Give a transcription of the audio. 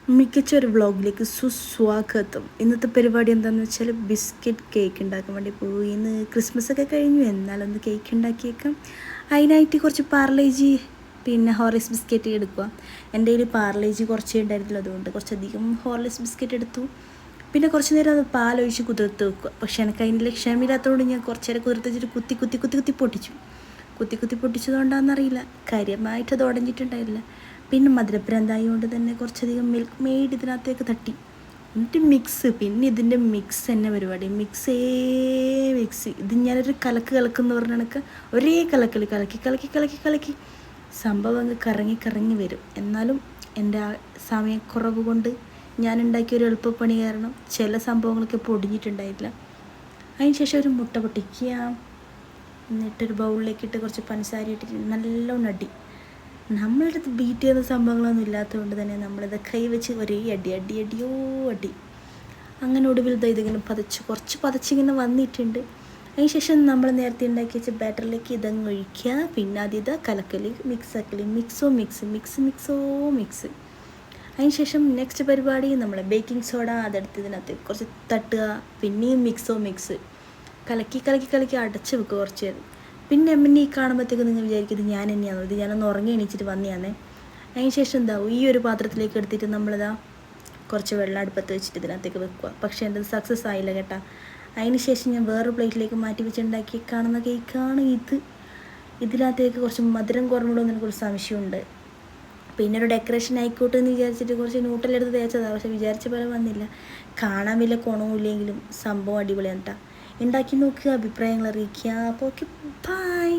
മികച്ച ഒരു വ്ളോഗിലേക്ക് സുസ്വാഗതം. ഇന്നത്തെ പരിപാടി എന്താണെന്ന് വെച്ചാൽ ബിസ്ക്കറ്റ് കേക്ക് ഉണ്ടാക്കാൻ വേണ്ടി പോയി. ഇന്ന് ക്രിസ്മസ് ഒക്കെ കഴിഞ്ഞു, എന്നാലൊന്ന് കേക്ക് ഉണ്ടാക്കിയേക്കാം. അതിനായിട്ട് കുറച്ച് പാർലേജി പിന്നെ ഹോർലിക്സ് ബിസ്ക്കറ്റ് എടുക്കുക. എൻ്റെ കയ്യിൽ പാർലേജി കുറച്ചേ ഉണ്ടായിരുന്നില്ല, അതുകൊണ്ട് കുറച്ചധികം ഹോർലിക്സ് ബിസ്ക്കറ്റ് എടുത്തു. പിന്നെ കുറച്ച് നേരം അത് പാലൊഴിച്ച് കുതിർത്ത് വെക്കുക. പക്ഷേ എനിക്ക് അതിൻ്റെ ക്ഷമയില്ലാത്തതുകൊണ്ട് ഞാൻ കുറച്ച് നേരം കുതിർത്ത് വെച്ചിട്ട് കുത്തി പൊട്ടിച്ചു. കുത്തി പൊട്ടിച്ചതുകൊണ്ടാണെന്നറിയില്ല, കാര്യമായിട്ട് അത് ഉടഞ്ഞിട്ടുണ്ടായില്ല. പിന്നെ മധുരപ്രാന്തായ കൊണ്ട് തന്നെ കുറച്ചധികം മിൽക്ക് മെയ്ഡ് ഇതിനകത്തേക്ക് തട്ടി. എന്നിട്ട് മിക്സ്, പിന്നെ ഇതിൻ്റെ മിക്സ് തന്നെ പരിപാടി. മിക്സ് ഇത് ഞാനൊരു കലക്കെന്ന് പറഞ്ഞ കണക്ക് ഒരേ കലക്കി സംഭവം അങ്ങ് കറങ്ങി വരും. എന്നാലും എൻ്റെ ആ സമയക്കുറവ് കൊണ്ട് ഞാൻ ഉണ്ടാക്കിയ ഒരു എളുപ്പപ്പണി കാരണം ചില സംഭവങ്ങളൊക്കെ പൊടിഞ്ഞിട്ടുണ്ടായില്ല. അതിനുശേഷം ഒരു മുട്ട പൊട്ടിക്കുക, എന്നിട്ടൊരു ബൗളിലേക്കിട്ട് കുറച്ച് പഞ്ചസാര ഇട്ടിട്ട് നല്ലോണം അടി. നമ്മളുടെ അടുത്ത് ബീറ്റ് ചെയ്യുന്ന സംഭവങ്ങളൊന്നും ഇല്ലാത്തതുകൊണ്ട് തന്നെ നമ്മളിത് കൈ വെച്ച് ഒരേ അടി. അങ്ങനെ ഒടുവിൽ ഇതിങ്ങനെ കുറച്ച് പതച്ചിങ്ങനെ വന്നിട്ടുണ്ട്. അതിനുശേഷം നമ്മൾ നേരത്തെ ഉണ്ടാക്കി വെച്ച ബാറ്ററിലേക്ക് ഇതങ്ങ് ഒഴിക്കുക. പിന്നെ അതിത് കലക്കൽ മിക്സ്. അതിനുശേഷം നെക്സ്റ്റ് പരിപാടി നമ്മൾ ബേക്കിംഗ് സോഡ അതെടുത്ത് ഇതിനകത്ത് കുറച്ച് തട്ടുക. പിന്നെയും മിക്സ് കലക്കി അടച്ച് വെക്കുക കുറച്ച് നേരം. പിന്നെ എന്നെ ഈ കാണുമ്പോഴത്തേക്ക് നിങ്ങൾ വിചാരിക്കുന്നത് ഞാൻ തന്നെയാണോ, ഇത് ഞാനൊന്ന് ഉറങ്ങി എണീച്ചിട്ട് വന്നതാണേ. അതിന് ശേഷം ഈ ഒരു പാത്രത്തിലേക്ക് എടുത്തിട്ട് നമ്മളിതാ കുറച്ച് വെള്ളം അടുപ്പത്ത് വെച്ചിട്ട് ഇതിനകത്തേക്ക് വെക്കുക. പക്ഷേ എൻ്റെ സക്സസ് ആയില്ല കേട്ടോ. അതിന് ശേഷം ഞാൻ വേറൊരു പ്ലേറ്റിലേക്ക് മാറ്റി വെച്ചുണ്ടാക്കി കാണുന്ന കേക്കാണ് ഇത്. ഇതിനകത്തേക്ക് കുറച്ച് മധുരം കുറഞ്ഞിടുമെന്ന് എനിക്കൊരു സംശയമുണ്ട്. പിന്നെ ഒരു ഡെക്കറേഷൻ ആയിക്കോട്ടെ എന്ന് വിചാരിച്ചിട്ട് കുറച്ച് ന്യൂട്ടെല്ലാം തേച്ചതാണ്. പക്ഷേ വിചാരിച്ച പോലെ വന്നില്ല. കാണാൻ വലിയ കുണവുമില്ലെങ്കിലും സംഭവം അടിപൊളിയാണ് കേട്ടോ. ഉണ്ടാക്കി നോക്കുക, അഭിപ്രായങ്ങൾ അറിയിക്കുക. അപ്പോൾ ഓക്കെ, ബൈ.